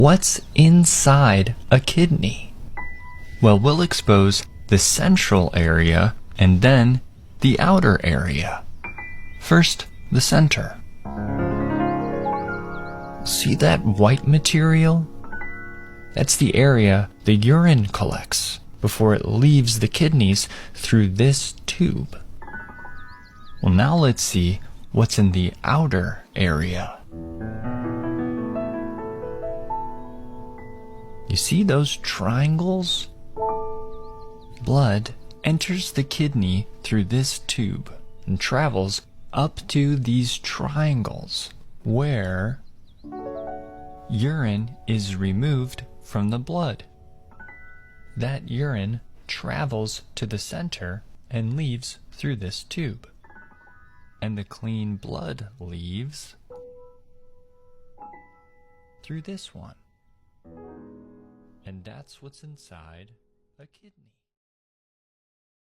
What's inside a kidney? Well, we'll expose the central area and then the outer area. First, the center. See that white material? That's the area the urine collects before it leaves the kidneys through this tube. Well, now let's see what's in the outer area. You see those triangles? Blood enters the kidney through this tube and travels up to these triangles where urine is removed from the blood. That urine travels to the center and leaves through this tube. And the clean blood leaves through this one. And that's what's inside a kidney.